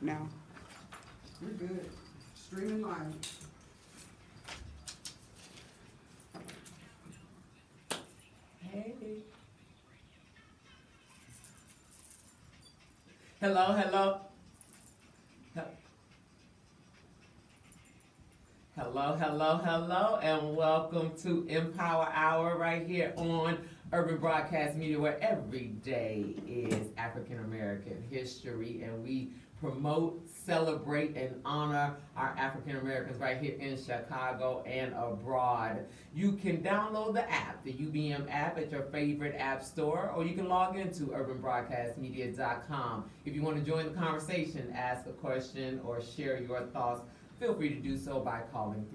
now. We're good. Streaming live. Hey. Hello, hello. Hello, and welcome to Empower Hour right here on Urban Broadcast Media, where every day is African American history, and we promote, celebrate, and honor our African Americans right here in Chicago and abroad. You can download the app, the UBM app, at your favorite app store, or you can log into urbanbroadcastmedia.com. If you want to join the conversation, ask a question, or share your thoughts, feel free to do so by calling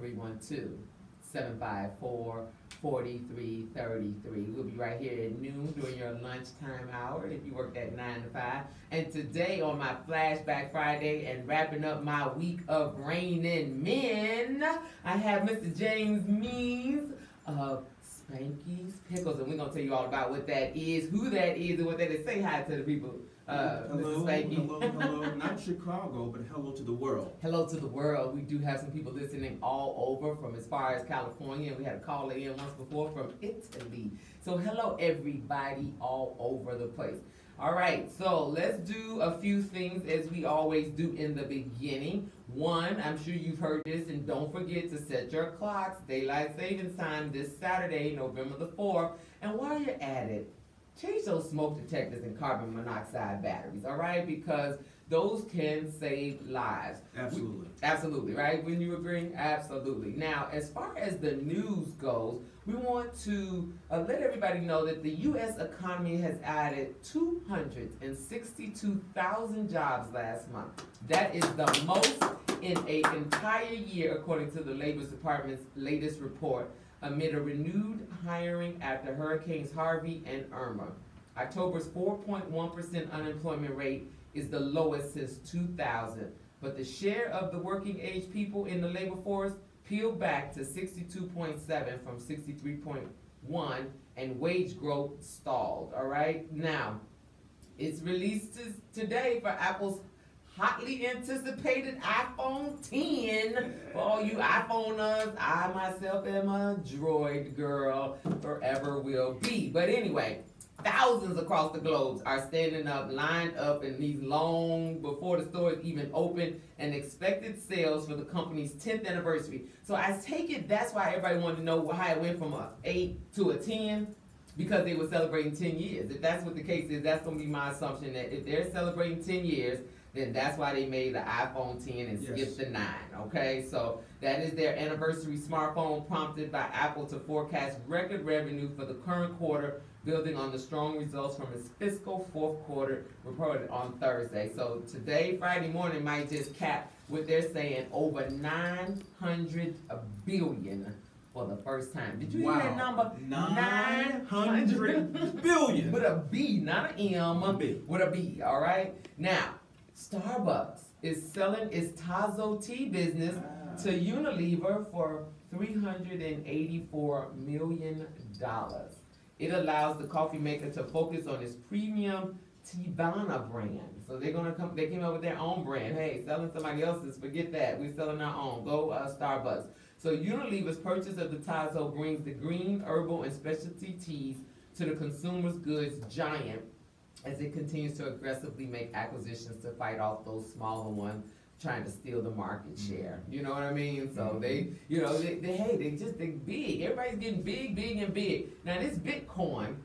312-754-4333. We'll be right here at noon during your lunchtime hour if you worked at 9 to 5. And today on my Flashback Friday and wrapping up my week of Reigning Men, I have Mr. James Means of Spanky's Pickles. And we're going to tell you all about what that is, who that is, and what that is. Say hi to the people. Hello, hello, not Chicago, but hello to the world. Hello to the world. We do have some people listening all over from as far as California. We had a caller in once before from Italy. So hello everybody all over the place. All right, so let's do a few things as we always do in the beginning. One, I'm sure you've heard this, and don't forget to set your clocks. Daylight savings time this Saturday, November the 4th. And while you're at it, change those smoke detectors and carbon monoxide batteries, all right? Because those can save lives. Absolutely. Absolutely, right? Wouldn't you agree? Absolutely. Now, as far as the news goes, we want to let everybody know that the U.S. economy has added 262,000 jobs last month. That is the most in an entire year, according to the Labor Department's latest report, amid a renewed hiring after Hurricanes Harvey and Irma. October's 4.1% unemployment rate is the lowest since 2000, but the share of the working age people in the labor force peeled back to 62.7 from 63.1, and wage growth stalled, all right? Now, it's released today for Apple's hotly anticipated iPhone 10. For all you iPhoneers, I myself am a Droid girl, forever will be. But anyway, thousands across the globe are standing up, lined up in these long, before the stores even open, and expected sales for the company's 10th anniversary. So I take it that's why everybody wanted to know how it went from an 8 to a 10, because they were celebrating 10 years. If that's what the case is, that's going to be my assumption, that if they're celebrating 10 years, then that's why they made the iPhone 10 and skipped the 9, okay? So that is their anniversary smartphone, prompted by Apple to forecast record revenue for the current quarter, building on the strong results from its fiscal fourth quarter reported on Thursday. So today, Friday morning, might just cap what they're saying, over 900 billion for the first time. Did you hear that number? 900 billion. With a B, not an M. A B. With a B, all right? Now, Starbucks is selling its Tazo tea business to Unilever for $384 million. It allows the coffee maker to focus on its premium Teavana brand. So they're gonna come. They came up with their own brand. Hey, selling somebody else's, forget that. We're selling our own. Go Starbucks. So Unilever's purchase of the Tazo brings the green, herbal, and specialty teas to the consumer goods giant, as it continues to aggressively make acquisitions to fight off those smaller ones trying to steal the market share. You know what I mean? So they big. Everybody's getting big, and big. Now this Bitcoin,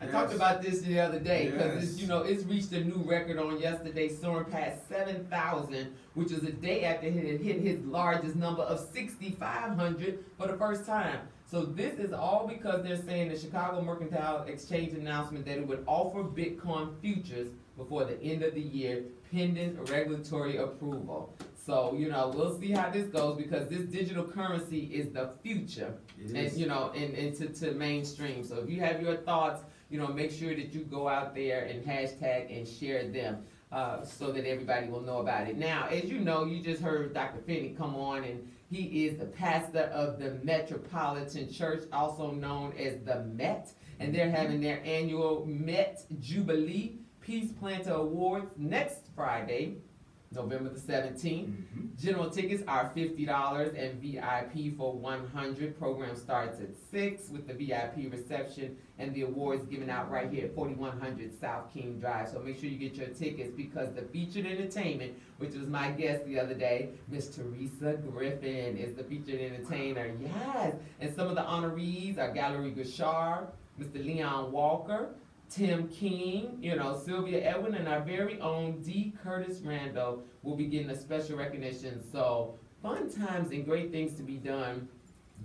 I talked about this the other day, because it's reached a new record on yesterday, soaring past 7,000, which is a day after it hit his largest number of 6,500 for the first time. So this is all because they're saying the Chicago Mercantile Exchange announcement that it would offer Bitcoin futures before the end of the year, pending regulatory approval. So, we'll see how this goes, because this digital currency is the future, and to mainstream. So if you have your thoughts, make sure that you go out there and hashtag and share them, so that everybody will know about it. Now, as you know, you just heard Dr. Finney come on, and he is the pastor of the Metropolitan Church, also known as the Met, and they're having their annual Met Jubilee Peace Planter Awards next Friday, November the 17th. Mm-hmm. General tickets are $50 and VIP for $100. Program starts at 6 with the VIP reception and the awards given out right here at 4100 South King Drive. So make sure you get your tickets because the featured entertainment, which was my guest the other day, Miss Teresa Griffin is the featured entertainer. Yes, and some of the honorees are Gallery Gashard, Mr. Leon Walker, Tim King, Sylvia Edwin, and our very own D. Curtis Randall will be getting a special recognition. So fun times and great things to be done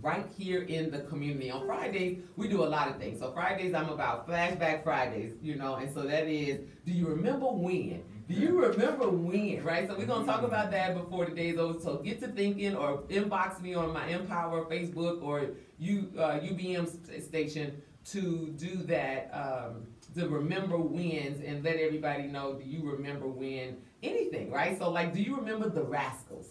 right here in the community. On Fridays, we do a lot of things. So Fridays, I'm about Flashback Fridays, and so that is, do you remember when? Do you remember when, right? So we're going to talk about that before the day's over. So get to thinking or inbox me on my Empower Facebook or UBM station to do that, to remember wins and let everybody know, do you remember when anything, right? So like, do you remember The Rascals?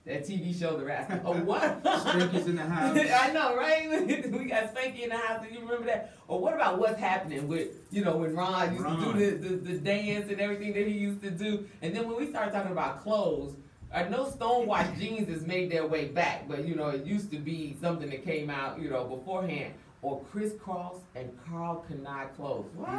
That TV show, The Rascals. Or what? Spanky's in the house. I know, right? We got Spanky in the house. Do you remember that? Or what about What's Happening with, when Ron used to do the dance and everything that he used to do? And then when we started talking about clothes, I know stonewashed jeans has made their way back, but it used to be something that came out, beforehand. Or crisscross and Carl Kanai clothes. What?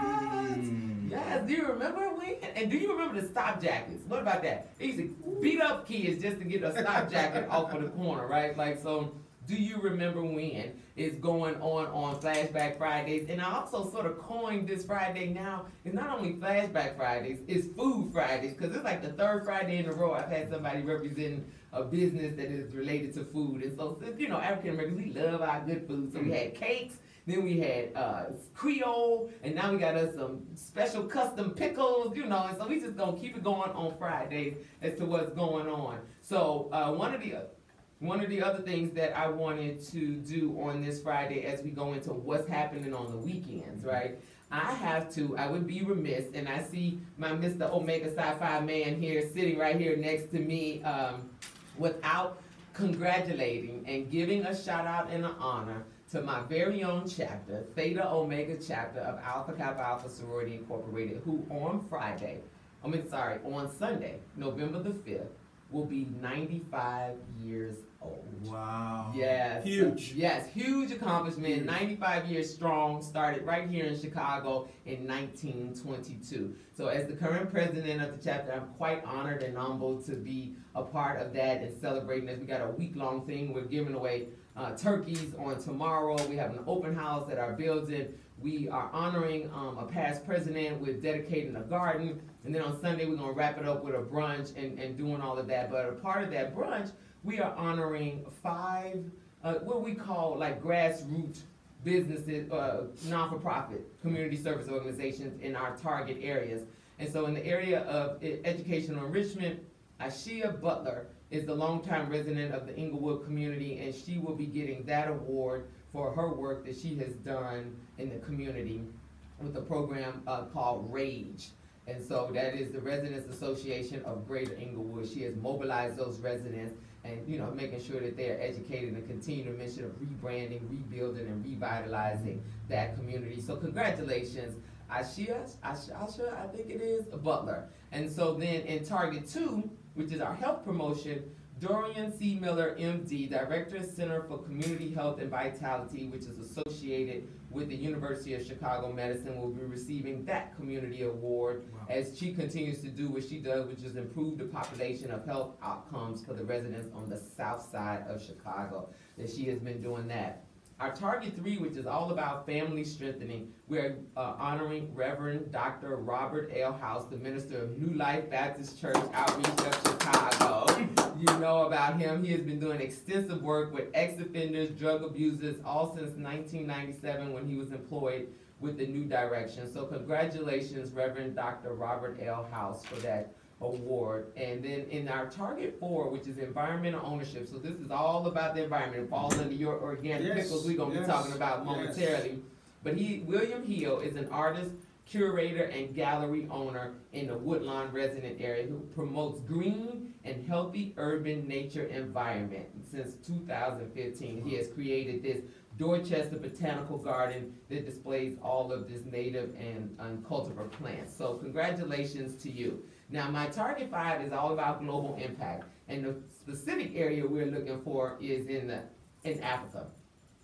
Yes, do you remember when? And do you remember the stop jackets? What about that? They used to beat up kids just to get a stop jacket off of the corner, right? Like, so do you remember when it's going on Flashback Fridays? And I also sort of coined this Friday now. It's not only Flashback Fridays, it's Food Fridays, because it's like the third Friday in a row I've had somebody representing a business that is related to food. And so, African Americans, we love our good food. So we had cakes, then we had Creole, and now we got us some special custom pickles, and so we just gonna keep it going on Fridays as to what's going on. So one of the other things that I wanted to do on this Friday as we go into what's happening on the weekends, right? I would be remiss, and I see my Mr. Omega Sci-Fi man here sitting right here next to me, without congratulating and giving a shout out and an honor to my very own chapter, Theta Omega chapter of Alpha Kappa Alpha Sorority Incorporated, who on Sunday, November the 5th, will be 95 years old. Wow. Yes. Huge. Yes, huge accomplishment. Huge. 95 years strong, started right here in Chicago in 1922. So as the current president of the chapter, I'm quite honored and humbled to be a part of that and celebrating this. We got a week-long thing. We're giving away turkeys on tomorrow. We have an open house at our building. We are honoring a past president with dedicating a garden. And then on Sunday, we're going to wrap it up with a brunch and doing all of that. But a part of that brunch, we are honoring 5, what we call like grassroots businesses, non-for-profit community service organizations in our target areas. And so in the area of educational enrichment, Ashia Butler is the longtime resident of the Inglewood community, and she will be getting that award for her work that she has done in the community with a program called RAGE. And so that is the Residents Association of Greater Inglewood. She has mobilized those residents and making sure that they are educated and continue the mission of rebranding, rebuilding, and revitalizing that community. So congratulations, Ashia, I think it is, Butler. And so then in Target 2, which is our health promotion, Dorian C. Miller, MD, Director Center for Community Health and Vitality, which is associated with the University of Chicago Medicine, will be receiving that community award as she continues to do what she does, which is improve the population of health outcomes for the residents on the south side of Chicago, that she has been doing that. Our Target 3, which is all about family strengthening, we're honoring Reverend Dr. Robert L. House, the minister of New Life Baptist Church Outreach of Chicago. You know about him. He has been doing extensive work with ex-offenders, drug abusers, all since 1997 when he was employed with the New Direction. So congratulations, Reverend Dr. Robert L. House, for that award. And then in our Target 4, which is environmental ownership, so this is all about the environment. It falls under your organic pickles we're going to be talking about momentarily. But William Hill is an artist, curator, and gallery owner in the Woodlawn resident area who promotes green and healthy urban nature environment. Since 2015, he has created this Dorchester Botanical Garden that displays all of this native and cultivar plants. So congratulations to you. Now, my target 5 is all about global impact, and the specific area we're looking for is in Africa,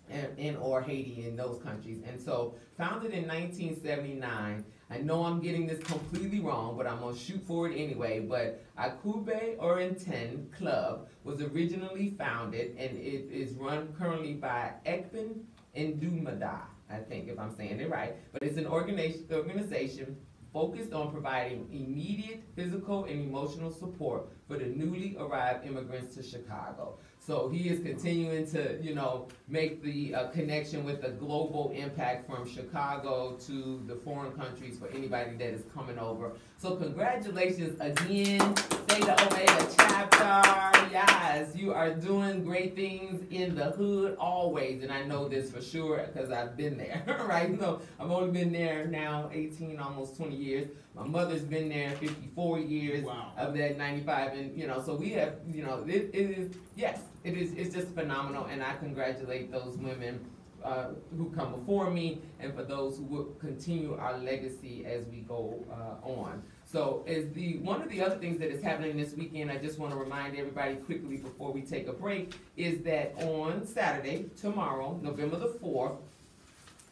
and or Haiti, in those countries. And so, founded in 1979. I know I'm getting this completely wrong, but I'm gonna shoot for it anyway. But Akube Orienten Club was originally founded, and it is run currently by Ekpen Ndumada, I think, if I'm saying it right. But it's an organization focused on providing immediate physical and emotional support for the newly arrived immigrants to Chicago. So he is continuing to, you know, make the connection with the global impact from Chicago to the foreign countries for anybody that is coming over. So congratulations again, Theta Omega chapter. Yes, you are doing great things in the hood always, and I know this for sure because I've been there, right? So I've only been there now 18, almost 20 years. My mother's been there 54 years. Wow. Of that 95, and you know, so we have, you know, it is, yes, it is, it's just phenomenal, and I congratulate those women who come before me, and for those who will continue our legacy as we go on. So, one of the other things that is happening this weekend, I just want to remind everybody quickly before we take a break, is that on Saturday, tomorrow, November the 4th,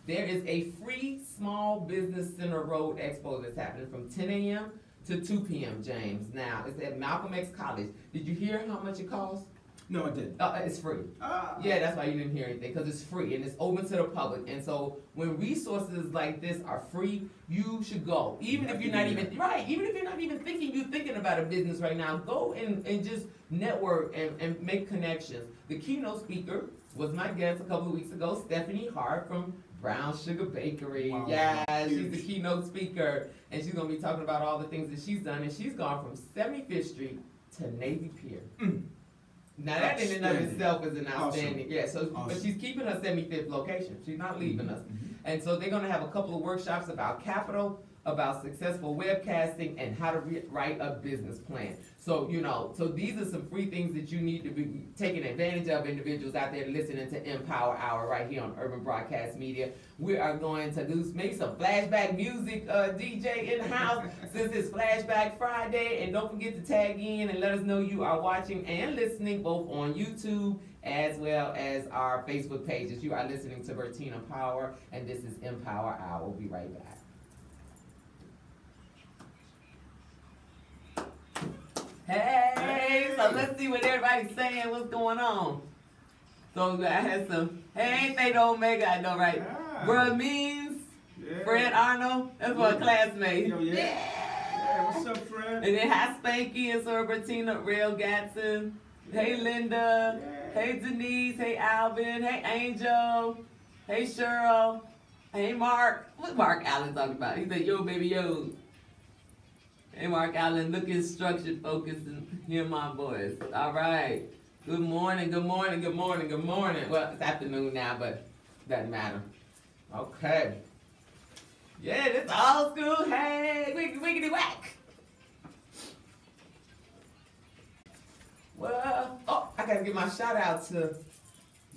there is a free Small Business Center Road Expo that's happening from 10 a.m. to 2 p.m., James. Now, it's at Malcolm X College. Did you hear how much it costs? No, I didn't. It's free. Yeah, that's why you didn't hear anything, because it's free and it's open to the public. And so when resources like this are free, you should go. Even if you're not even thinking about a business right now, go and just network and make connections. The keynote speaker was my guest a couple of weeks ago, Stephanie Hart from Brown Sugar Bakery. Wow. Yeah, she's the keynote speaker, and she's gonna be talking about all the things that she's done, and she's gone from 75th Street to Navy Pier. Now that in and of itself is an outstanding, yeah. So, but she's keeping her 75th location. She's not leaving us, and so they're gonna have a couple of workshops about capital, about successful webcasting, and how to write a business plan. So, you know, so these are some free things that you need to be taking advantage of, individuals out there listening to Empower Hour right here on Urban Broadcast Media. We are going to do maybe some flashback music, DJ in the house, since it's Flashback Friday. And don't forget to tag in and let us know you are watching and listening both on YouTube as well as our Facebook pages. You are listening to Bertina Power, and this is Empower Hour. We'll be right back. Hey, so let's see what everybody's saying. What's going on? So I had some, hey, Theta Omega, I know, right? Yeah. Bro Means, Yeah. Fred Arnold, that's my classmate. Yo, yeah. Yeah, what's up, Fred? And then hi Spanky and Sir Bertina, Rail Gatson. Hey Linda, Yeah. hey Denise, hey Alvin, hey Angel, hey Cheryl, hey Mark. What Mark Allen talking about? He said, yo, baby, yo. Hey, Mark Allen, looking structured, focused, and hear my voice. All right. Good morning, good morning, good morning, good morning. Well, it's afternoon now, but doesn't matter. Okay. Yeah, this old school. Hey, wiggity whack. Well, oh, I gotta give my shout out to,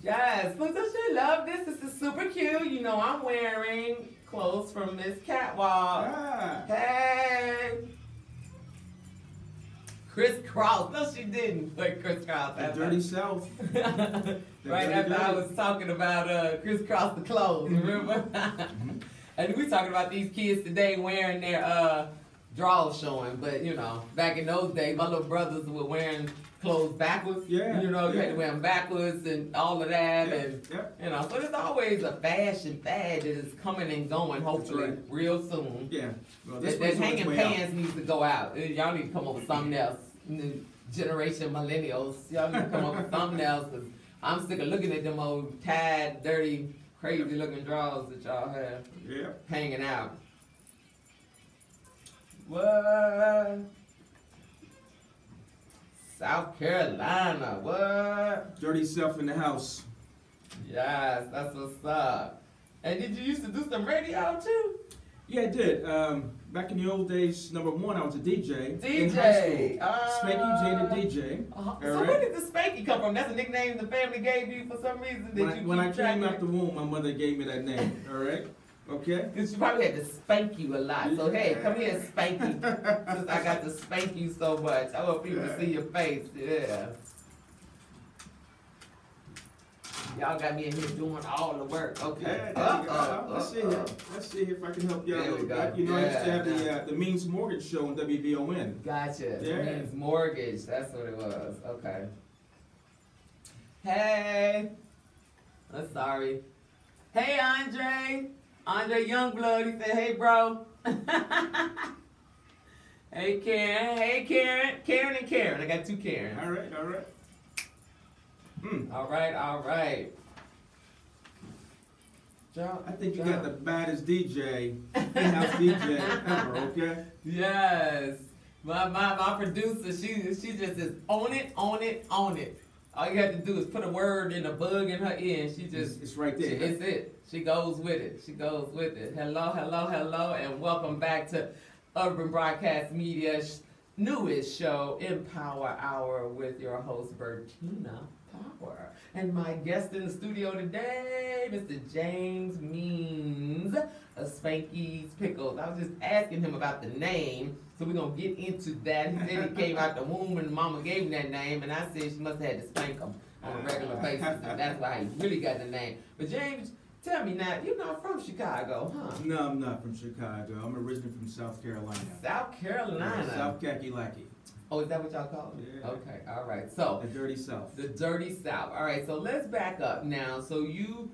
yes, look, don't you love this? This is super cute. You know, I'm wearing clothes from Miss Catwalk. Ah. Hey. Chris Cross. No, she didn't. Like Chris Cross. The Dirty South. Right after I was talking about Chris Cross the clothes, remember? And we talking about these kids today wearing their drawers showing, but you know, back in those days, my little brothers were wearing clothes backwards. Yeah. You know, you had to Yeah. wear them backwards and all of that, Yeah. and Yeah. you know, so there's always a fashion fad that is coming and going, hopefully, right. real soon. Yeah. Well, That one's on hanging its way out. pants needs to go out. Y'all need to come up with something else. New generation millennials, y'all need to come up with something else, because I'm sick of looking at them old tied, dirty, crazy looking drawers that y'all have Yeah. hanging out. What? South Carolina, what? Dirty South in the house. Yes, that's what's up. And did you used to do some radio too? Yeah, I did. Back in the old days, number one, I was a DJ. DJ. In high school. Spanky J the DJ. So All where right. did the Spanky come from? That's a nickname the family gave you for some reason that When I came out the womb, my mother gave me that name. All right. Okay? Because she probably had to spank you a lot. So, hey, come here and spank me. Since I got to spank you so much. I want people to see your face. Yeah. Y'all got me in here doing all the work. Okay. Let's see here. Let's see if I can help you out a There we little go. bit. You know, I used to have Yeah. the Means Mortgage show on WVON. Gotcha. Yeah. It means mortgage. That's what it was. Okay. Hey. I'm sorry. Hey, Andre. Andre Youngblood. He said, hey, bro. Hey, Karen. Hey, Karen. Karen and Karen. I got two Karens. All right, all right. All right, all right. I think you got the baddest DJ, in-house DJ ever, okay? Yes. My producer, she just is on it, on it, on it. All you have to do is put a word in a bug in her ear, and she just... It's right there. It's it. She goes with it. She goes with it. Hello, hello, hello, and welcome back to Urban Broadcast Media's newest show, Empower Hour, with your host, Bertina Power. And my guest in the studio today, Mr. James Means of Spanky's Pickles. I was just asking him about the name, so we're going to get into that. He said he came out the womb and mama gave him that name, and I said she must have had to spank him on a regular basis, and that's why he really got the name. But James, tell me now, you're not from Chicago, huh? No, I'm not from Chicago. I'm originally from South Carolina. South Carolina. South Kakalaki. Oh, is that what y'all call it? Yeah. Okay, all right. So The Dirty South. the dirty South. All right, so let's back up now. So you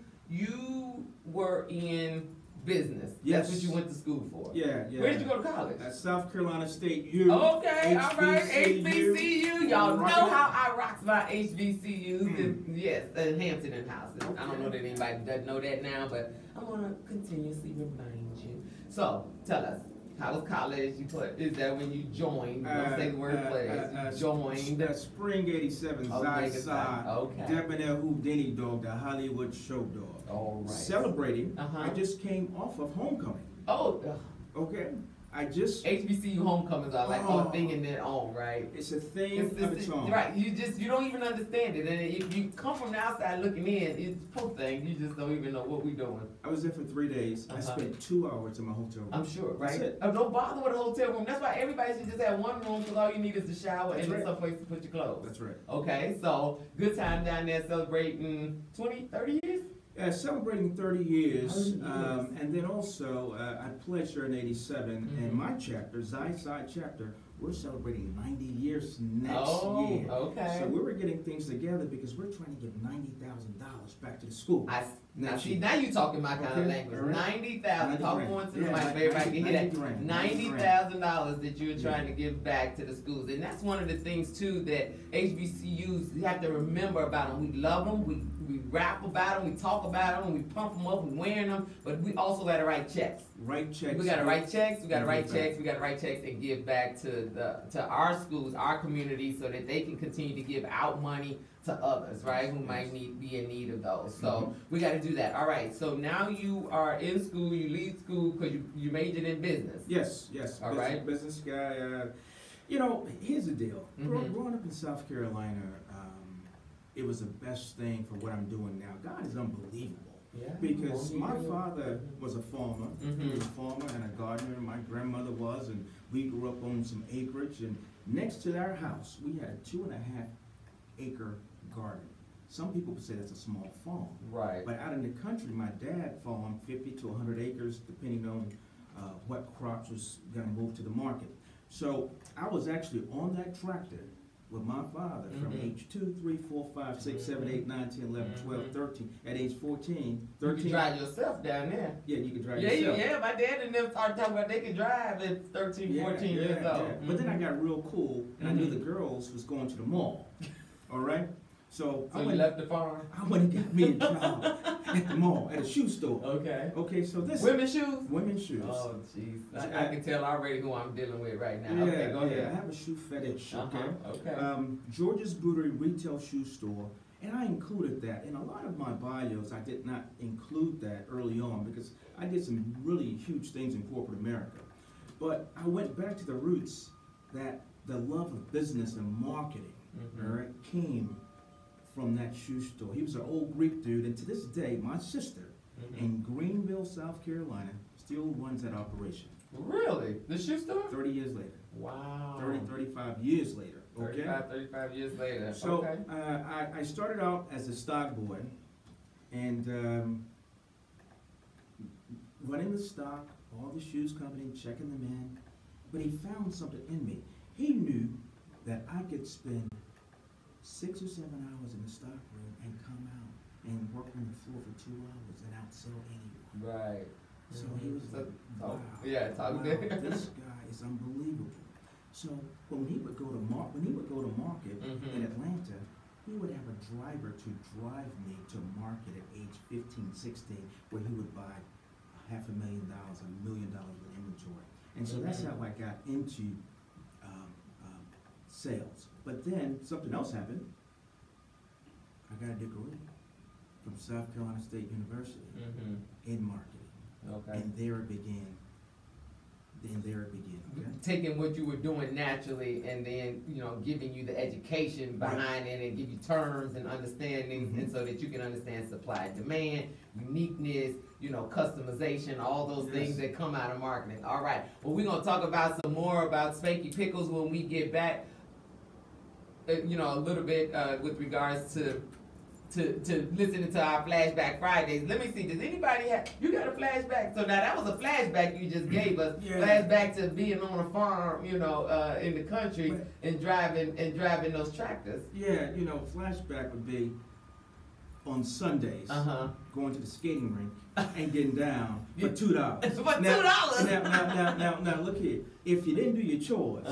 were in business. Yes. That's what you went to school for. Yeah, yeah. Where did you go to college? At South Carolina State U. Okay, all right, HBCU. Y'all know Rock it. how I rocks my HBCUs. And yes, the Hampton and House. I don't know that anybody doesn't know that now, but I'm gonna continuously remind you. So tell us, how was college? Is that when you joined? Don't say the word place. You joined. Spring '87, Zai Okay. Debonair Houdini Dog, the Hollywood show dog. All right. Celebrating. Uh-huh. I just came off of homecoming. Oh, Okay? I just... HBCU homecomings are like a thing in their own, right? It's a thing of its own. Right. You don't even understand it, and if you come from the outside looking in, it's poor thing. You just don't even know what we're doing. I was there for 3 days. I spent 2 hours in my hotel room. I'm sure, right? That's it. Don't bother with a hotel room. That's why everybody should just have one room, because all you need is the shower That's and right. someplace to put your clothes. That's right. Okay, so good time down there celebrating 20, 30 years? Celebrating 30 years, 30 years. And then also I pledged her in '87, and my chapter, Zai chapter, we're celebrating 90 years next year. Okay. So we were getting things together because we're trying to give $90,000 back to the school. Now you're talking my kind of language. Right. $90,000. Talk more into the mic, everybody can hear that. $90,000 that you're trying to give back to the schools, and that's one of the things too that HBCUs, you have to remember about them. We love them. We rap about them. We talk about them. We pump them up. We wearing them, but we also got to write checks. Write checks. We got to write checks. We got to write checks. We got to write checks and give back to our schools, our community, so that they can continue to give out money to others, right, who might be in need of those. So we got to do that. All right. So now you are in school. You leave school because you majored in business. Yes. All right. Business guy. Here's the deal. Growing up in South Carolina, it was the best thing for what I'm doing now. God is unbelievable. Yeah. Because my father was a farmer. He was a farmer and a gardener. My grandmother was, and we grew up on some acreage. And next to our house, we had a 2.5 acre garden. Some people would say that's a small farm. Right. But out in the country, my dad farmed 50 to 100 acres, depending on what crops was going to move to the market. So I was actually on that tractor with my father from age 2, 3, 4, 5, 6, 7, 8, 9, 10, 11, 12, 13. At age 14, 13. You can drive yourself down there. Yeah, you can drive yourself. Yeah, my dad and them started talking about they could drive at 13, 14 years old. But then I got real cool, and I knew the girls was going to the mall. All right? So you left the farm? I went and got me a job at the mall, at a shoe store. Okay. Okay, so this... Women's shoes? Women's shoes. Oh, jeez. I can tell already who I'm dealing with right now. Yeah, Okay, go ahead. I have a shoe fetish, okay? Okay. George's Bouterie Retail Shoe Store, and I included that. In a lot of my bios, I did not include that early on because I did some really huge things in corporate America. But I went back to the roots that the love of business and marketing, all right, came from that shoe store. He was an old Greek dude, and to this day, my sister in Greenville, South Carolina, still runs that operation. Really? The shoe store? 30 years later. Wow. 35 years later. Okay. 35 years later. So okay. I started out as a stock boy, and running the stock, all the shoes company, checking them in. But he found something in me. He knew that I could spend 6 or 7 hours in the stock room and come out and work on the floor for 2 hours and outsell anyone. Right. So he was like, wow, talk wow, this guy is unbelievable. So when he would go to market in Atlanta, he would have a driver to drive me to market at age 15, 16, where he would buy $500,000, $1 million of inventory. And so that's how I got into sales. But then something else happened. I got a degree from South Carolina State University in marketing. Okay. And there it began. Okay? Taking what you were doing naturally and then, giving you the education behind it and give you terms and understandings and so that you can understand supply and demand, uniqueness, customization, all those things that come out of marketing. All right. Well, we're going to talk about some more about Spanky Pickles when we get back, a little bit with regards to listening to our Flashback Fridays. Let me see, does anybody you got a flashback? So now that was a flashback you just gave us. Flashback to being on a farm, in the country and driving those tractors. Yeah, flashback would be on Sundays, going to the skating rink and getting down for $2. For $2? Now look here. If you didn't do your chores,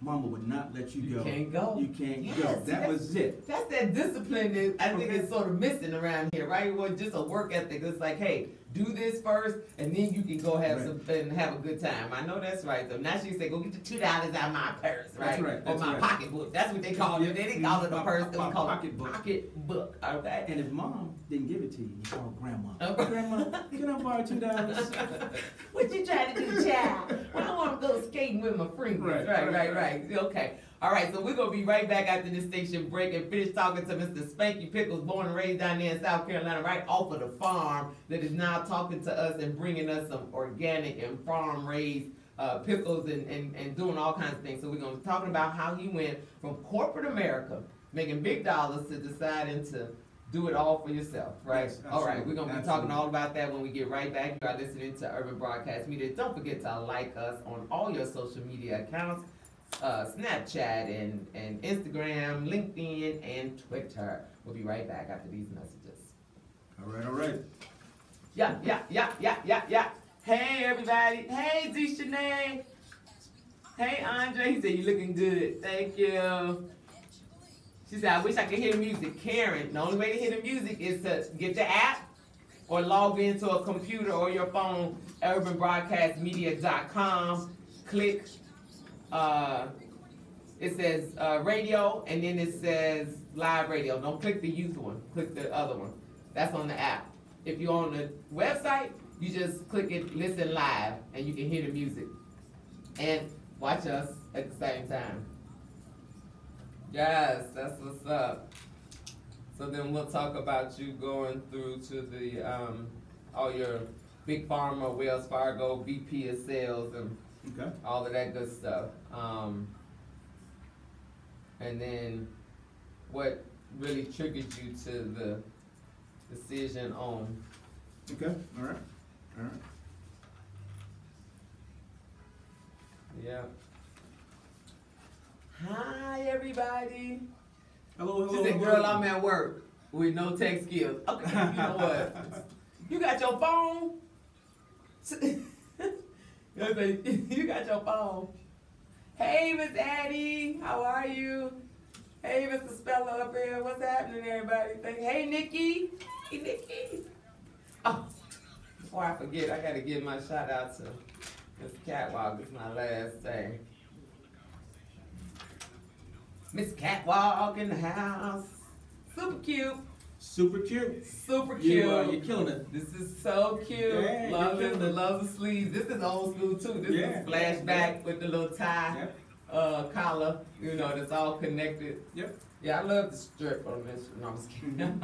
Mama would not let you go. You can't go. You can't go. That was it. That's that discipline that I think is sort of missing around here, right? It was just a work ethic. It's like, hey, do this first, and then you can go have and have a good time. I know that's right. So now she said, go get the $2 out of my purse, right? That's right. Or my pocketbook. That's what they call it. They didn't call it a purse. They call it pocketbook. Pocketbook. Okay. And if Mom didn't give it to you, you call Grandma. Grandma, can I borrow $2? What you trying to do, child? Well, I want to go skating with my friends. Right. Okay. All right, so we're going to be right back after this station break and finish talking to Mr. Spanky Pickles, born and raised down there in South Carolina, right off of the farm, that is now talking to us and bringing us some organic and farm-raised pickles and doing all kinds of things. So we're going to be talking about how he went from corporate America, making big dollars, to deciding to do it all for yourself, right? Yes, all right, we're going to be talking all about that when we get right back. You are listening to Urban Broadcast Media. Don't forget to like us on all your social media accounts. Snapchat and Instagram, LinkedIn, and Twitter. We'll be right back after these messages. All right. Yeah. Hey, everybody. Hey, Deshanae. Hey, Andre. He said, you looking good. Thank you. She said, I wish I could hear music. Karen, the only way to hear the music is to get the app or log into a computer or your phone, urbanbroadcastmedia.com. Click it says radio, and then it says live radio. Don't click the youth one. Click the other one. That's on the app. If you're on the website, you just click it, listen live, and you can hear the music. And watch us at the same time. Yes, that's what's up. So then we'll talk about you going through to the all your Big Pharma, Wells Fargo, VP of Sales, and all of that good stuff. And then what really triggered you to the decision on? Okay, all right. Yeah. Hi, everybody. Hello. She said, girl, I'm at work with no tech skills. Okay, you know what? You got your phone? You got your phone. Hey, Miss Addie, how are you? Hey, Mr. Speller up here, what's happening, everybody? Hey, Nikki. Hey, Nikki. Oh, before I forget, I got to give my shout out to Miss Catwalk. It's my last thing. Miss Catwalk in the house. Super cute. Super cute. Super cute. You're killing it. This is so cute. Yeah, love the sleeves. This is old school too. This is flashback with the little tie, collar. That's all connected. Yep. Yeah, I love the strip on this. No, I'm just kidding.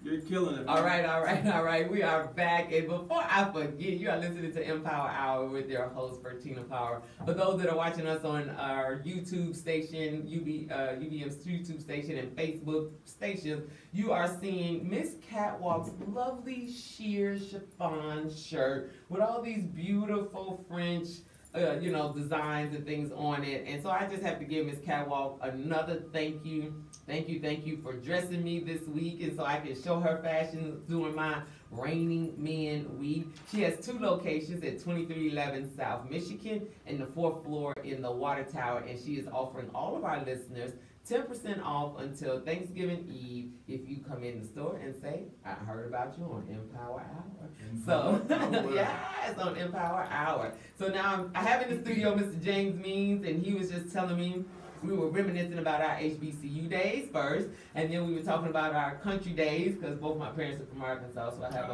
You're killing it. All right. We are back. And before I forget, you are listening to Empower Hour with your host, Bertina Power. For those that are watching us on our YouTube station, UBM's YouTube station and Facebook stations, you are seeing Miss Catwalk's lovely sheer chiffon shirt with all these beautiful French designs and things on it. And so I just have to give Miss Catwalk another thank you. Thank you for dressing me this week, and so I can show her fashion during my Raining Men Week. She has 2 locations at 2311 South Michigan and the 4th floor in the Water Tower, and she is offering all of our listeners 10% off until Thanksgiving Eve if you come in the store and say, I heard about you on Empower Hour. Yes, on Empower Hour. So now I have in the studio Mr. James Means, and he was just telling me, we were reminiscing about our HBCU days first, and then we were talking about our country days, because both my parents are from Arkansas, so I have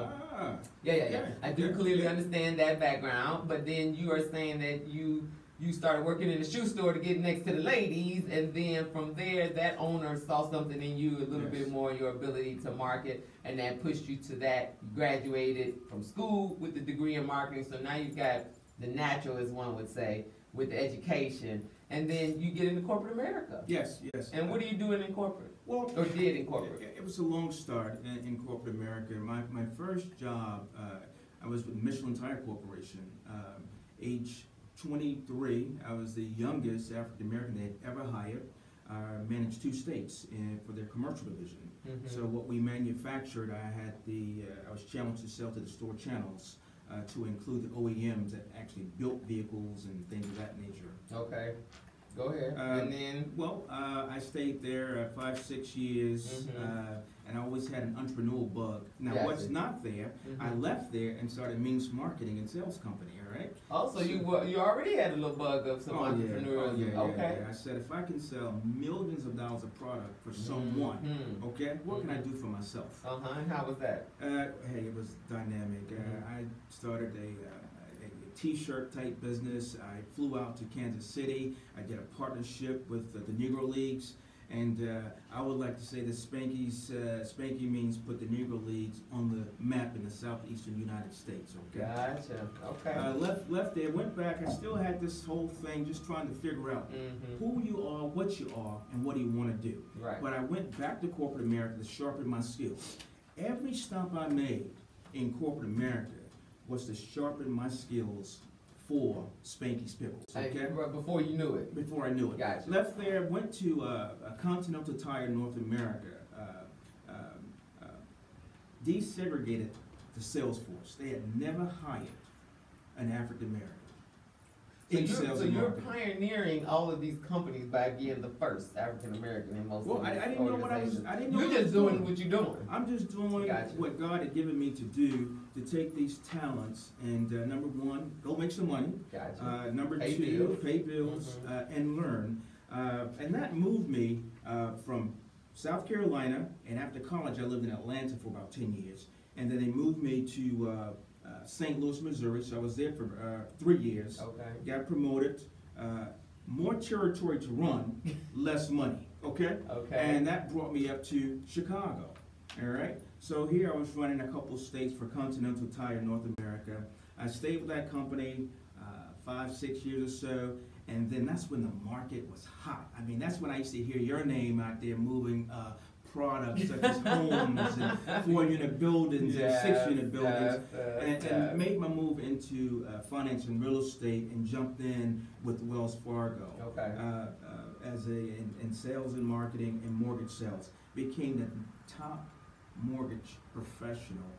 I do clearly understand that background, but then you are saying that you started working in the shoe store to get next to the ladies, and then from there, that owner saw something in you a little bit more, your ability to market, and that pushed you to that. You graduated from school with the degree in marketing, so now you've got the natural, as one would say, with the education, and then you get into corporate America. Yes. And what are you doing in corporate? Well, or did in corporate? It was a long start in corporate America. My first job, I was with Michelin Tire Corporation. Age 23, I was the youngest African American they had ever hired. Managed 2 states for their commercial division. So what we manufactured, I was challenged to sell to the store channels. To include the OEMs that actually built vehicles and things of that nature. Okay, go ahead. And then? Well, I stayed there 5-6 years, and I always had an entrepreneurial bug. Now, what's not there, I left there and started Means Marketing and Sales Company, all right? Oh, so you already had a little bug of some entrepreneurialism. Okay. I said, if I can sell millions of dollars of product for someone, okay, what can I do for myself? And how was that? Hey, it was dynamic. I started a T-shirt type business. I flew out to Kansas City. I did a partnership with the Negro Leagues. And I would like to say that Spanky means put the Negro Leagues on the map in the southeastern United States. Okay. Gotcha. Okay. Left there, went back. I still had this whole thing, just trying to figure out who you are, what you are, and what do you want to do. Right. But I went back to corporate America to sharpen my skills. Every stop I made in corporate America was to sharpen my skills for Spanky's Pickles. Okay. Before you knew it. Before I knew it. Gotcha. Left there, went to a Continental Tire North America. Desegregated the sales force. They had never hired an African American. So you're pioneering all of these companies by being the first African American in most of these organizations. I didn't know what I was. I didn't know. You're just doing what you're doing. I'm just doing what God had given me to do, to take these talents and number one, go make some money. Gotcha. Number two, pay bills and learn. And that moved me from South Carolina, and after college I lived in Atlanta for about 10 years. And then they moved me to St. Louis, Missouri, so I was there for 3 years. Okay. Got promoted, more territory to run, less money. Okay. Okay. And that brought me up to Chicago. All right. So here I was running a couple states for Continental Tire North America. I stayed with that company 5-6 years or so, and then that's when the market was hot. I mean, that's when I used to hear your name out there moving products such as homes and 4-unit buildings and 6-unit buildings, and made my move into finance and real estate and jumped in with Wells Fargo as in sales and marketing and mortgage sales. Became the top mortgage professional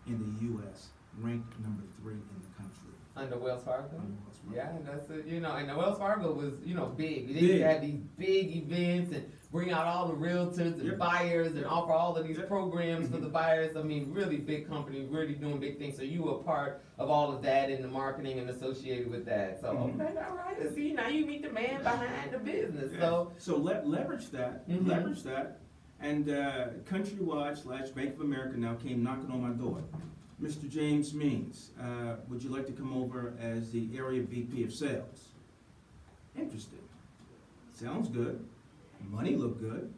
in the U.S., ranked number 3 in the country. Under Wells Fargo? Under Wells Fargo. Yeah, that's it. You know, and the Wells Fargo was, big. They used to have these big events and bring out all the realtors and buyers and offer all of these programs for the buyers. I mean, really big company, really doing big things. So you were part of all of that in the marketing and associated with that. So, okay, all right. And see, now you meet the man behind the business. So leverage that. Leverage that. And Countrywide / Bank of America now came knocking on my door. Mr. James Means, would you like to come over as the area VP of sales? Interesting. Sounds good. Money looked good.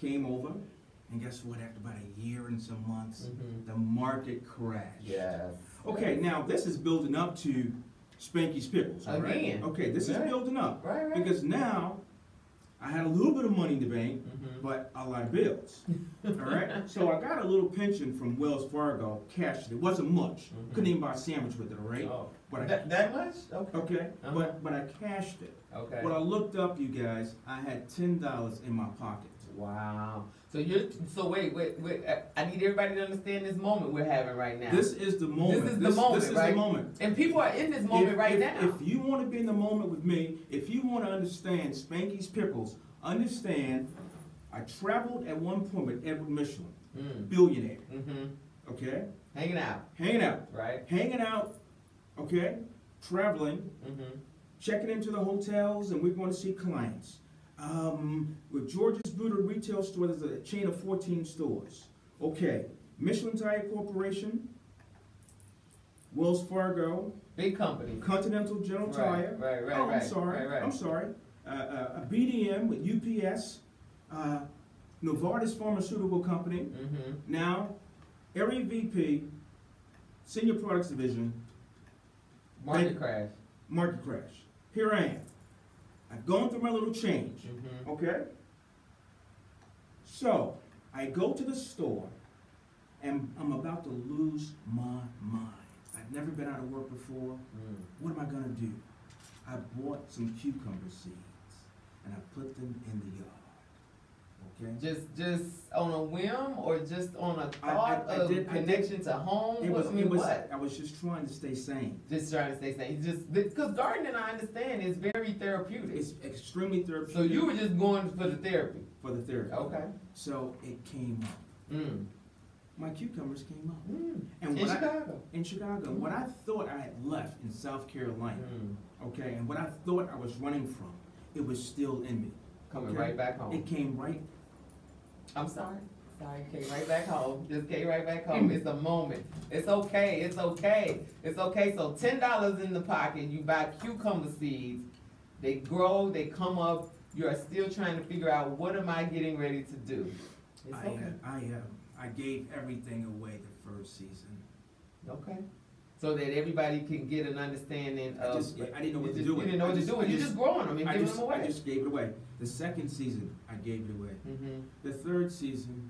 Came over. And guess what? After about a year and some months, Mhm. the market crashed. Yes. Okay, now this is building up to Spanky's Pickles, all right? Again. Okay, this is Right. building up. Right, right. Because now, I had a little bit of money in the bank, Mhm. but a lot of bills. All right? So I got a little pension from Wells Fargo, cashed it. It wasn't much. Mhm. Couldn't even buy a sandwich with it, all right? Oh. But I, That much? Okay. okay, Uh-huh. but I cashed it. Okay. When I looked up, you guys, I had $10 in my pocket. Wow. So wait. I need everybody to understand this moment we're having right now. This is the moment. This is the moment, This is right? the moment. And people are in this moment right now. If you want to be in the moment with me, if you want to understand Spanky's Pickles, understand I traveled at one point with Edward Michelin, Mm. billionaire, Mm-hmm. okay? Hanging out. Right. Hanging out, okay? Traveling, Mm-hmm. checking into the hotels, and we're going to see clients. With George's Buddha Retail Store, there's a chain of 14 stores. Okay, Michelin Tire Corporation, Wells Fargo, Big company. Continental General Tire. Right. Oh, I'm sorry. Right. I'm sorry. A BDM with UPS, Novartis Pharmaceutical Company. Mm-hmm. Now, area VP, Senior Products Division, Market crash. market crash. Here I am. I've gone through my little change. Mm-hmm. Okay? So, I go to the store, and I'm about to lose my mind. I've never been out of work before. Mm. What am I gonna do? I bought some cucumber seeds, and I put them in the yard. Okay? Just on a whim or just on a I thought of did- connection to home? What? I was just trying to stay sane. Just trying to stay sane. Just because gardening, I understand, is very therapeutic. It's extremely therapeutic. So you were just going for the therapy. for the therapy. Okay. So it came up. Mm. My cucumbers came up. Mm. And In what Chicago. In Chicago. What I thought I had left in South Carolina, Mm. okay, and what I thought I was running from, it was still in me. Coming Okay? right back home. It came right. I'm sorry. Sorry, came right back home. Just came right back home. It's a moment. It's okay. It's okay. It's okay. So $10 in the pocket. You buy cucumber seeds. They grow. They come up. You are still trying to figure out what am I getting ready to do. It's okay. I gave everything away the first season. Okay. So that everybody can get an understanding of. I didn't know what to you do with it. didn't know what to do with it. You just growing them and giving them I away. just gave it away. The second season, I gave it away. Mm-hmm. The third season,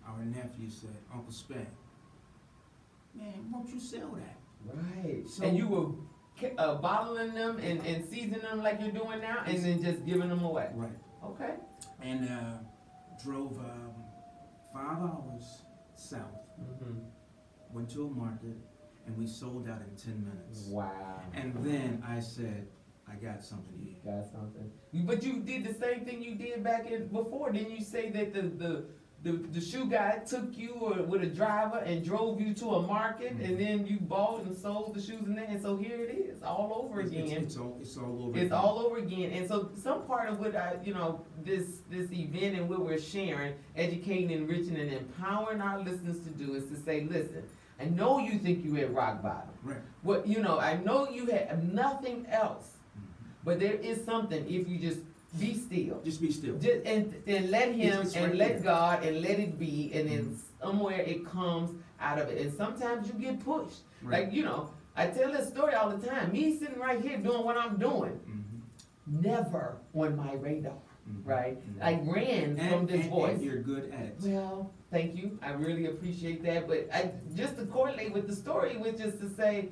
our nephew said, Uncle Spank, man, won't you sell that? Right. So- and you were bottling them and seasoning them like you're doing now, and then just giving them away. Right. Okay. And drove 5 hours south, Mm-hmm. went to a market, and we sold out in 10 minutes. Wow. And then I said, I got something here. Got something. But you did the same thing you did back in before. Didn't you say that the shoe guy took you with a driver and drove you to a market, and then you bought and sold the shoes in there, and so here it is, all over again. It's all over. It's again. all over again. And so some part of what this event and what we're sharing, educating, enriching, and empowering our listeners to do is to say, listen, I know you think you at rock bottom. Right. What I know you have nothing else, but there is something if you just be still. Just be still. Just, and let him It's and right let there. God and let it be, and then somewhere it comes out of it. And sometimes you get pushed. Right. Like, I tell this story all the time. Me sitting right here doing what I'm doing, Mm-hmm. never on my radar, Mm-hmm. right? Mhm. I ran from this voice. And you're good at it. Well, thank you. I really appreciate that. But just to correlate with the story, which is to say,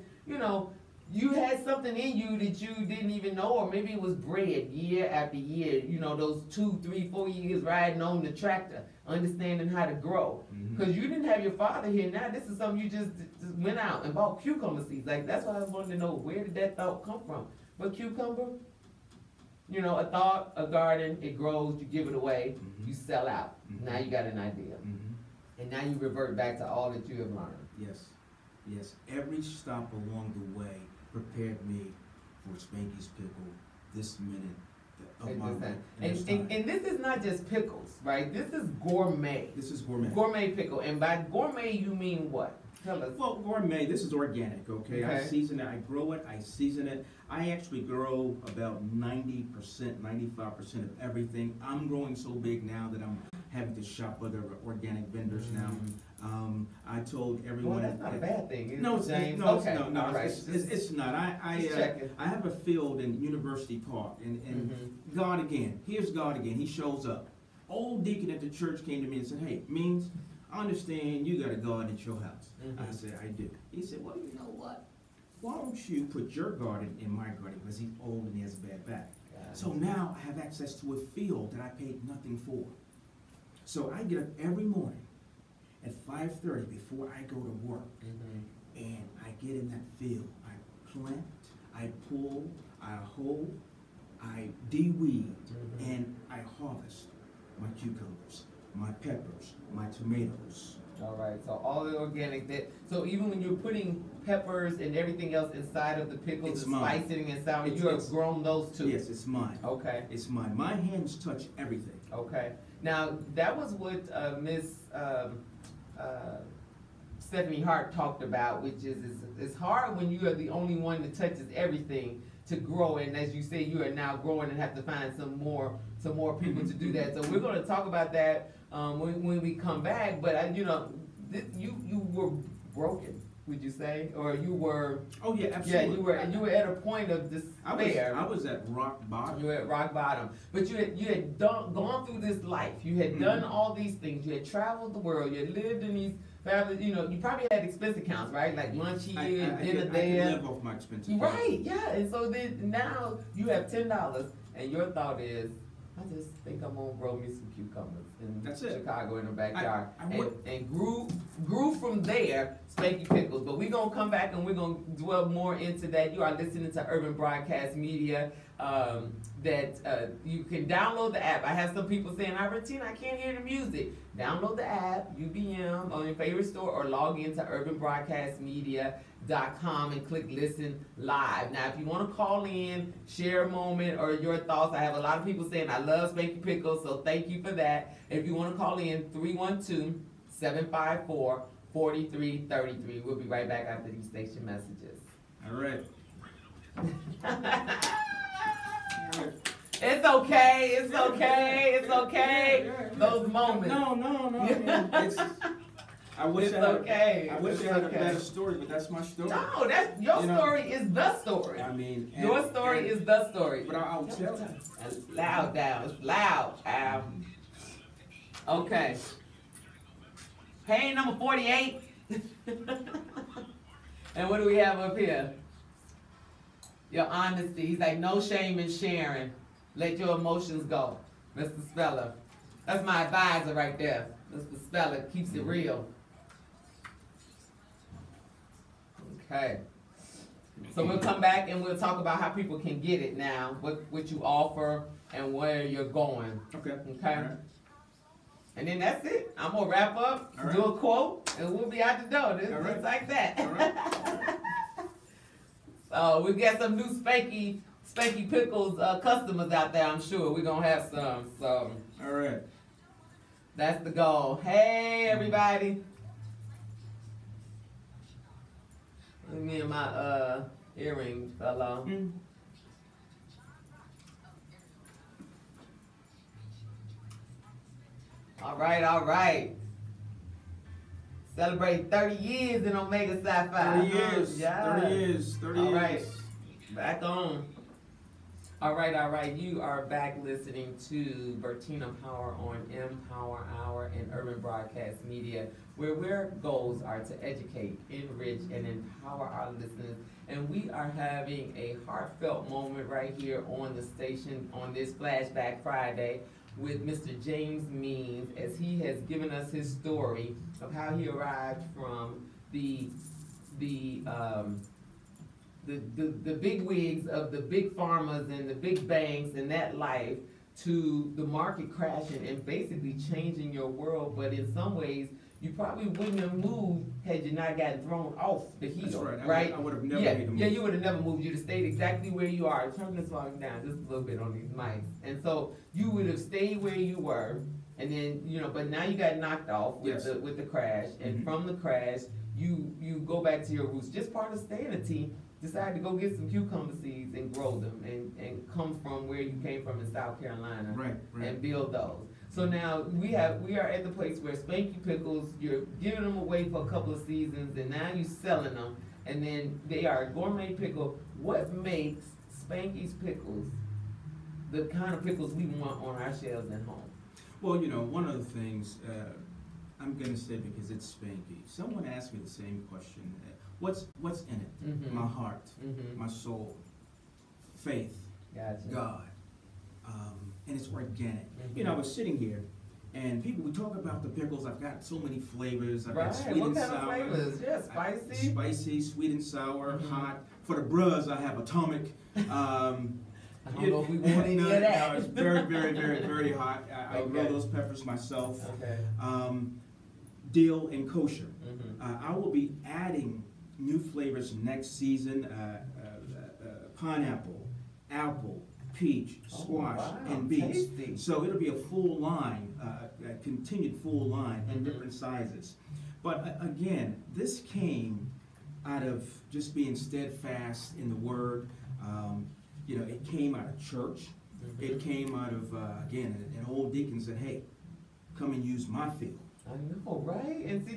you had something in you that you didn't even know, or maybe it was bred year after year, those 2, 3, 4 years riding on the tractor, understanding how to grow. Mhm. Because you didn't have your father here. Now this is something you just went out and bought cucumber seeds. Like, that's why I was wanting to know, where did that thought come from? But cucumber, a thought, a garden, it grows, you give it away, Mhm. you sell out. Mhm. Now you got an idea. Mm-hmm. And now you revert back to all that you have learned. Yes. Yes. Every stop along the way prepared me for Spanky's Pickle this minute of my life. And this is not just pickles, right? This is gourmet. This is gourmet. Gourmet pickle. And by gourmet, you mean what? Tell us. Well, gourmet, this is organic, okay? I Okay. season it, I grow it, I season it. I actually grow about 90%, 95% of everything. I'm growing so big now that having to shop other organic vendors now. I told everyone. Well, that's not a bad thing, is No, it, James? no, Okay. no, All right. it's not. I have a field in University Park, and God again. Here's God again. He shows up. Old deacon at the church came to me and said, "Hey, Means, I understand you got a garden at your house." I said, "I do." He said, "Well, you know what? Why don't you put your garden in my garden, because he's old and he has a bad back." So now I have access to a field that I paid nothing for. So I get up every morning at 5:30 before I go to work, and I get in that field. I plant, I pull, I hoe, I de-weed, and I harvest my cucumbers, my peppers, my tomatoes. All right, so all the organic so even when you're putting peppers and everything else inside of the pickles It's and mine. spicing and sour, you have grown those too? Yes, it's mine. Okay. It's mine. My hands touch everything. Okay. Now, that was what Miss Stephanie Hart talked about, which is it's hard when you are the only one that touches everything to grow, and as you say, you are now growing and have to find some more people to do that. So we're going to talk about that when we come back. But you know, you were broken, would you say, or you were? Oh yeah, absolutely. Yeah, you were at a point of despair. I was at rock bottom. You were at rock bottom, but you had gone through this life. You had done all these things. You had traveled the world. You had lived in these families. You know, you probably had expense accounts, right? Like lunch here, dinner there. I can live off my expenses. Right? Yeah. And so then now you have $10, and your thought is, I just think I'm gonna grow me some cucumbers in Chicago in the backyard, and grew from there Spanky Pickles. But we're gonna come back and we're gonna dwell more into that. You are listening to Urban Broadcast Media. That you can download the app. I have some people saying, Bertina, I can't hear the music. Download the app, UBM, on your favorite store, or log into urbanbroadcastmedia.com and click listen live. Now, if you want to call in, share a moment or your thoughts, I have a lot of people saying, I love Spanky Pickles, so thank you for that. If you want to call in, 312-754-4333. We'll be right back after these station messages. All right. It's okay, it's okay, it's okay. Those moments. No. I wish I had a better story, but that's my story. No, that's your story is the story. I mean, your story is the story. But I'll tell you. Loud down, it's loud. Okay. Hey, number 48. And what do we have up here? Your honesty. He's like, no shame in sharing. Let your emotions go. Mr. Speller. That's my advisor right there. Mr. Speller keeps it real. Okay. So we'll come back and we'll talk about how people can get it now, what you offer and where you're going. Okay. Okay. Right. And then that's it. I'm gonna wrap up, do a quote, and we'll be out the door. Just like that. All right. So we got some new Spanky Pickles customers out there, I'm sure. We're going to have some. So, all right. That's the goal. Hey, everybody. Let me and my earring fell off. All right. Celebrate 30 years in Omega Sci-Fi. 30 years. Yeah. 30 years. All right. Back on. All right. You are back listening to Bertina Power on Empower Hour and Urban Broadcast Media, where our goals are to educate, enrich, and empower our listeners. And we are having a heartfelt moment right here on the station on this Flashback Friday with Mr. James Means, as he has given us his story of how he arrived from the big wigs of the big pharmas and the big banks and that life to the market crashing and basically changing your world. But in some ways, you probably wouldn't have moved had you not gotten thrown off the heel. That's right? I would have never made a move. Yeah, you would have never moved. You'd have stayed exactly where you are. Turn this volume down just a little bit on these mics. And so you would have stayed where you were. And then, but now you got knocked off with the crash. And from the crash, you go back to your roots. Just part of sanity decide to go get some cucumber seeds and grow them and come from where you came from in South Carolina and build those. So now we are at the place where Spanky Pickles, you're giving them away for a couple of seasons and now you're selling them, and then they are a gourmet pickle. What makes Spanky's Pickles the kind of pickles we want on our shelves at home? Well, you know, one of the things, I'm going to say, because it's Spanky, someone asked me the same question. What's in it? Mm-hmm. My heart, Mm-hmm. my soul, faith, Gotcha. God, and it's organic. Mm-hmm. You know, I was sitting here, and we talk about the pickles. I've got so many flavors. I've got sweet What and kind sour. of flavors? Yeah, spicy. Spicy, sweet and sour, Mm-hmm. hot. For the bros, I have atomic. I don't know if we want any of that. No, it's very, very, very, very hot. I Okay. grow those peppers myself. Okay. Dill and kosher. Mm-hmm. I will be adding new flavors next season. Pineapple, apple, peach, squash, wow, and beets. tasty. So it'll be a full line, a continued full line in Mhm. different sizes. But again, this came out of just being steadfast in the Word. You know, it came out of church. Mhm. It came out of, again, an old deacon said, hey, come and use my field. I know, right? And see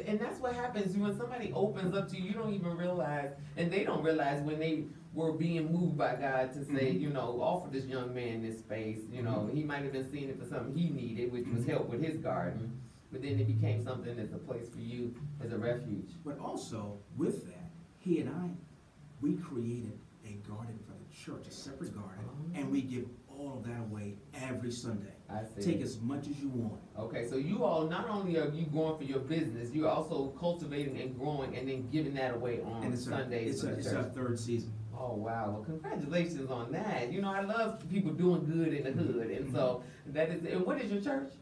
and that's what happens when somebody opens up to you. You don't even realize, and they don't realize when they were being moved by God to say, Mhm. you know, offer this young man this space. You know, Mhm. he might have been seeing it for something he needed, which was Mhm. help with his garden. But then it became something that's a place for you as a refuge. But also, with that, he and I, we created a garden for the church, a separate garden, and we give all of that away every Sunday. I see. Take as much as you want. Okay, so you all, not only are you going for your business, you're also cultivating and growing and then giving that away on And Sundays for the it's church. our third season. Oh, wow. Well, congratulations on that. You know, I love people doing good in the hood. And so that is, and what is your church?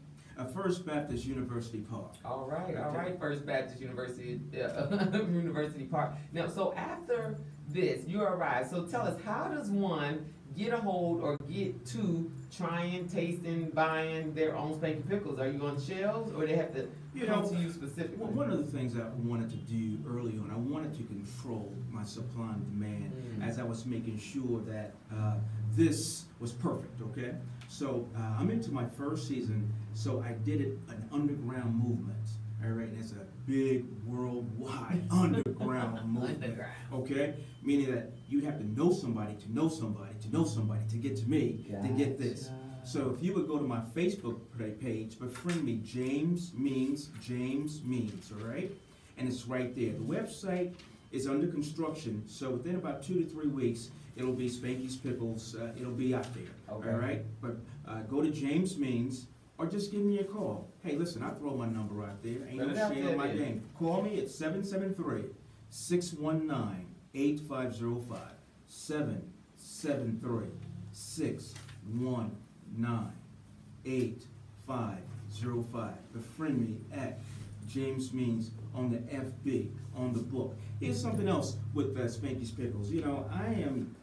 First Baptist University Park. All right, Okay. First Baptist University, University Park. Now, so after this, you arrive. So tell us, how does one get a hold or get to trying, tasting, buying their own Spanky Pickles? Are you on shelves or they have to come to you specifically? Well, one of the things I wanted to do early on, I wanted to control my supply and demand as I was making sure that this was perfect, okay? So I'm into my first season, so I did it an underground movement, all right? And it's a big worldwide underground movement, okay? Meaning that you have to know somebody to know somebody to know somebody to get to me to get this. So if you would go to my Facebook page, befriend me, James Means, all right? And it's right there. The website is under construction, so within about 2 to 3 weeks, it'll be Spanky's Pickles, it'll be out there, Okay. all right? But go to James Means, or just give me a call. Hey, listen, I'll throw my number out there. Ain't no shame in my game. Call me at 773-619-8505. 773-619-8505. Befriend me at James Means on the FB, on the book. Here's something else with Spanky's Pickles. You know, I am,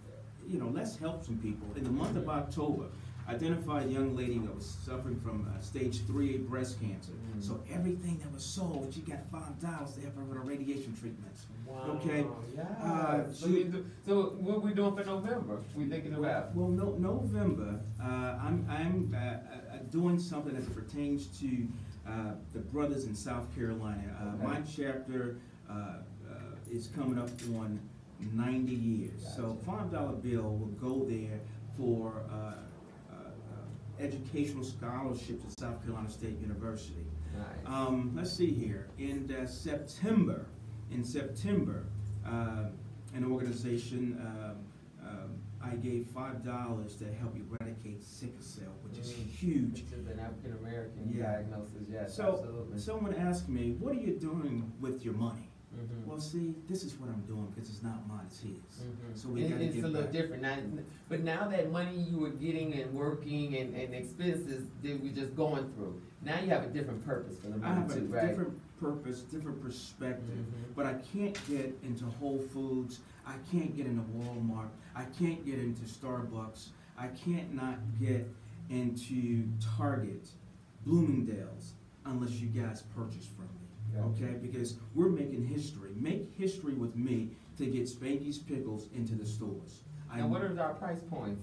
let's help some people. In the month of October, identified a young lady that was suffering from stage 3A breast cancer. So everything that was sold, she got $5 to help her with her radiation treatments. Wow. Okay. Yeah. So what we doing for November? We thinking about? Well, November, I'm doing something as it pertains to the brothers in South Carolina. Okay. My chapter is coming up on 90 years. Gotcha. So $5 bill will go there for educational scholarships at South Carolina State University. Nice. Let's see here. In September, an organization, I gave $5 to help eradicate sickle cell, which is huge. Which is an African American Yeah. diagnosis, yes, So absolutely. someone asked me, what are you doing with your money? Mhm. Well, see, this is what I'm doing because it's not mine, it's his. Mhm. So we got to It's give a little back. different now, but now that money you were getting and working and expenses that we just going through, now you have a different purpose for the I money have a too, right? different purpose, different perspective, Mhm. but I can't get into Whole Foods, I can't get into Walmart, I can't get into Starbucks, I can't not get into Target, Bloomingdale's, unless you guys purchase from me, Gotcha. okay? Because we're making history. Make history with me to get Spanky's Pickles into the stores. And what are our price points,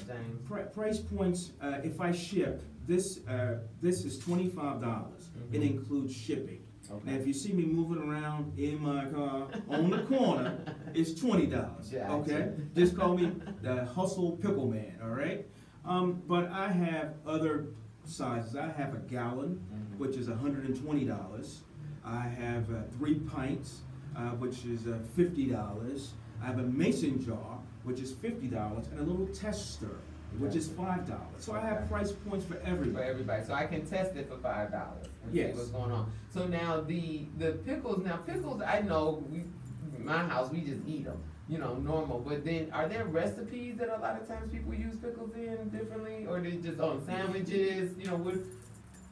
James? Price points, if I ship, this is $25. It includes shipping. Okay. Now, if you see me moving around in my car on the corner, it's $20. Gotcha. Okay, just call me the Hustle Pickle Man. All right. But I have other sizes. I have a gallon, which is $120. I have 3 pints, which is $50. I have a mason jar, which is $50, and a little tester, which is $5. So I have price points for everybody. For everybody, so I can test it for $5 and Yes. see what's going on. So now the pickles, I know in my house we just eat them, you know, normal. But then, are there recipes that a lot of times people use pickles in differently, or they just on sandwiches? You know, what?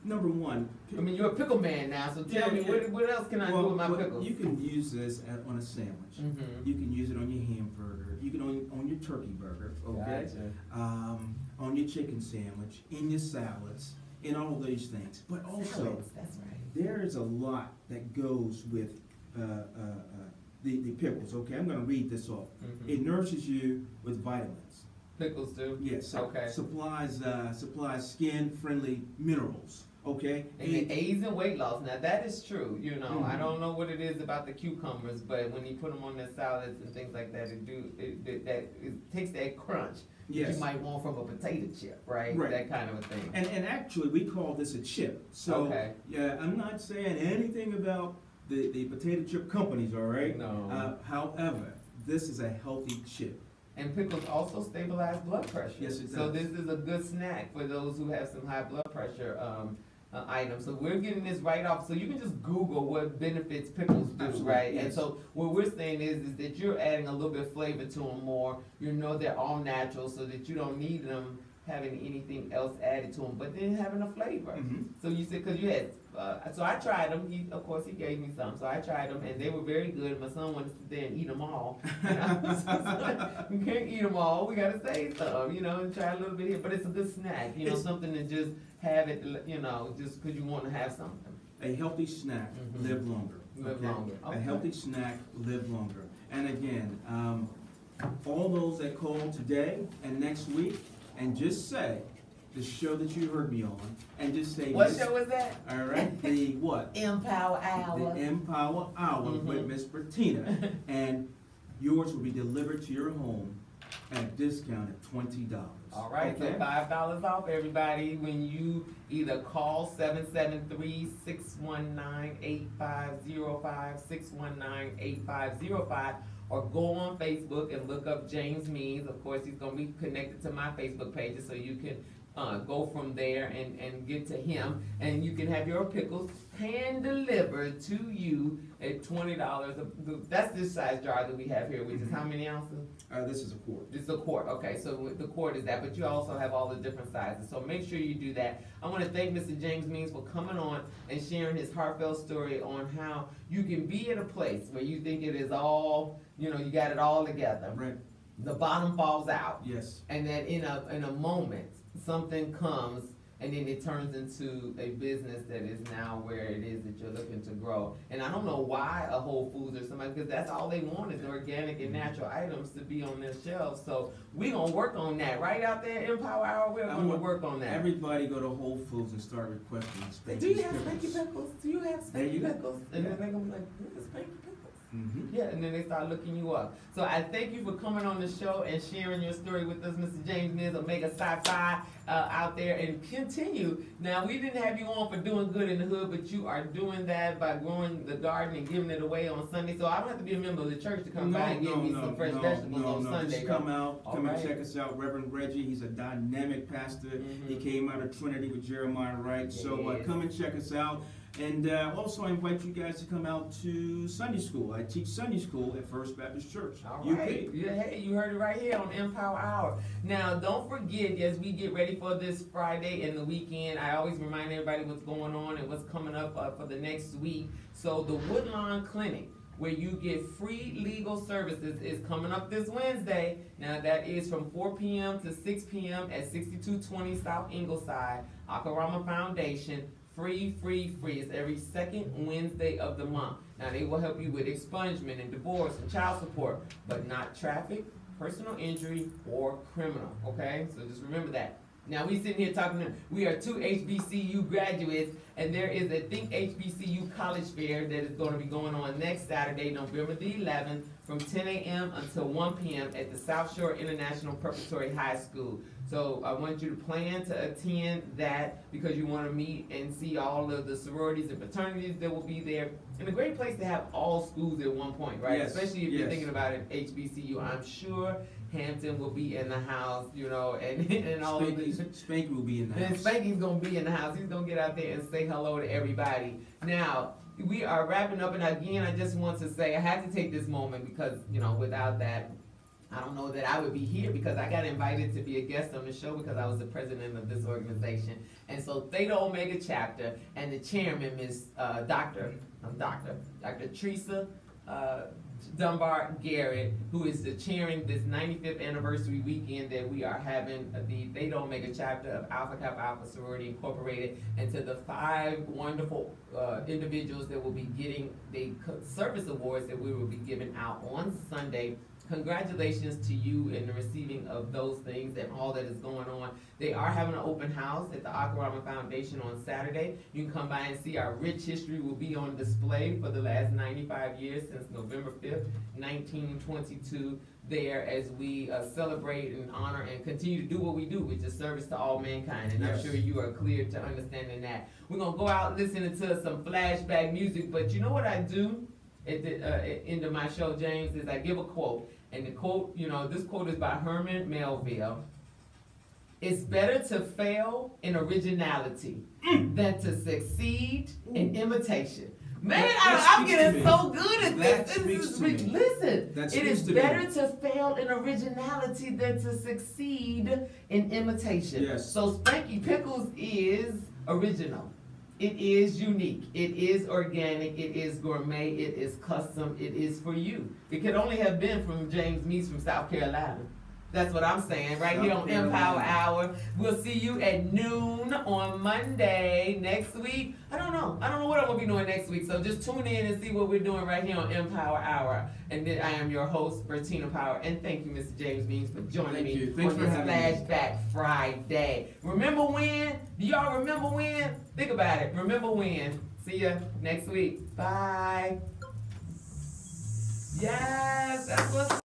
Number one, I mean, you're a pickle man now, so tell me what else can I do with my pickles? You can use this on a sandwich. You can use it on your hamburger. You can on your turkey burger. Okay. Gotcha. On your chicken sandwich, in your salads, in all of these things. But also, Salads, that's right. there is a lot that goes with the pickles. Okay, I'm going to read this off. It nourishes you with vitamins. Pickles do? Yes. Okay. Supplies skin-friendly minerals. Okay. And it aids in weight loss. Now that is true. You know, I don't know what it is about the cucumbers, but when you put them on their salads and things like that, it takes that crunch that you might want from a potato chip, right? That kind of a thing. And actually, we call this a chip. So yeah, I'm not saying anything about the potato chip companies. All right. No. However, this is a healthy chip. And pickles also stabilize blood pressure. Yes, it does. So this is a good snack for those who have some high blood pressure items. So we're getting this right off. So you can just Google what benefits pickles do, right? Yes. And so what we're saying is that you're adding a little bit of flavor to them more. You know they're all natural, so that you don't need them having anything else added to them, but then having a flavor. So you said, because you had, so I tried them. Of course, he gave me some. So I tried them, and they were very good. My son wanted to sit there and eat them all. And I was just like, we can't eat them all. We got to save some, you know, and try a little bit here. But it's a good snack, you know, something to just have it, you know, just because you want to have something. A healthy snack, live longer. Live longer. Okay. A healthy snack, live longer. And again, all those that call today and next week, and just say the show that you heard me on, and just say what show was that? All right, the what? Empower Hour. The Empower Hour with Miss Bertina, and yours will be delivered to your home at a discount of $20. All right, so $5 off, everybody, when you either call 773-619-8505, 619-8505, or go on Facebook and look up James Means. Of course, he's going to be connected to my Facebook pages, so you can go from there and get to him. And you can have your pickles hand-delivered to you at $20. That's this size jar that we have here, which is how many ounces? This is a quart. This is a quart, okay, so the quart is that, but you also have all the different sizes, so make sure you do that. I want to thank Mr. James Means for coming on and sharing his heartfelt story on how you can be at a place where you think it is all, you know, you got it all together. Right. The bottom falls out. Yes. And that in a moment, something comes, and then it turns into a business that is now where it is that you're looking to grow. And I don't know why a Whole Foods or somebody, because that's all they want is organic and natural items to be on their shelves. So we're going to work on that. Right out there, Empower Hour, we're going to work on that. Everybody go to Whole Foods and start requesting Spanky Do you have Spanky Pickles? Do you have Spanky Pickles? And then they're going to be like, what is Spanky Pickles? Yeah, and then they start looking you up. So I thank you for coming on the show and sharing your story with us, Mr. James Mears, Omega Sci-Fi out there, and continue. Now, we didn't have you on for doing good in the hood, but you are doing that by growing the garden and giving it away on Sunday. So I don't have to be a member of the church to come by and give me some fresh vegetables on Sunday. Just come out, and check us out. Reverend Reggie, he's a dynamic pastor. He came out of Trinity with Jeremiah Wright. So come and check us out. And also, I invite you guys to come out to Sunday school. I teach Sunday school at First Baptist Church. All right. Hey, you heard it right here on Empower Hour. Now, don't forget, as we get ready for this Friday and the weekend, I always remind everybody what's going on and what's coming up for the next week. So the Woodlawn Clinic, where you get free legal services, is coming up this Wednesday. Now, that is from 4 p.m. to 6 p.m. at 6220 South Ingleside, Akarama Foundation. Free. It's every second Wednesday of the month. Now, they will help you with expungement and divorce and child support, but not traffic, personal injury, or criminal, okay? So just remember that. Now, we sitting here talking, we are 2 HBCU graduates, and there is a Think HBCU College Fair that is going to be going on next Saturday, November the 11th, from 10 a.m. until 1 p.m. at the South Shore International Preparatory High School. So I want you to plan to attend that because you want to meet and see all of the sororities and fraternities that will be there. And a great place to have all schools at one point, right? Yes, Especially if yes. you're thinking about it, HBCU. I'm sure Hampton will be in the house, you know, and all of these. Spanky will be in the And house. Spanky's gonna be in the house. He's gonna get out there and say hello to everybody. Now, we are wrapping up, and again, I just want to say I had to take this moment because, you know, without that, I don't know that I would be here because I got invited to be a guest on the show because I was the president of this organization. And so Theta Omega chapter and the chairman, Ms. Dr. Teresa Dunbar Garrett, who is the chairing this 95th anniversary weekend that we are having the Theta Omega chapter of Alpha Kappa Alpha Sorority Incorporated, and to the 5 wonderful individuals that will be getting the service awards that we will be giving out on Sunday. Congratulations to you in the receiving of those things and all that is going on. They are having an open house at the Akarama Foundation on Saturday. You can come by and see our rich history will be on display for the last 95 years since November 5th, 1922 there as we celebrate and honor and continue to do what we do, which is service to all mankind. And Yes. I'm sure you are clear to understanding that. We're going to go out listening to some flashback music, but you know what I do? At the end of my show, James, is I give a quote. And the quote, you know, this quote is by Herman Melville. It's better to fail in originality than to succeed in imitation. Man, That I'm speaks to getting me. so good at That this. speaks This is to me. listen. That It speaks is to me. better to fail in originality than to succeed in imitation. Yes. So Spanky Pickles is original. It is unique. It is organic. It is gourmet. It is custom. It is for you. It could only have been from James Meese from South Carolina. That's what I'm saying right here on South Empower Carolina. Hour. We'll see you at noon on Monday next week. I don't know what I'm gonna be doing next week. So just tune in and see what we're doing right here on Empower Hour. And then I am your host, Bertina Power. And thank you, Mr. James Means, for joining Thank me you. Thanks on for this having me. Flashback Friday. Remember when? Do y'all remember when? Think about it. Remember when? See ya next week. Bye. Yes, that's what's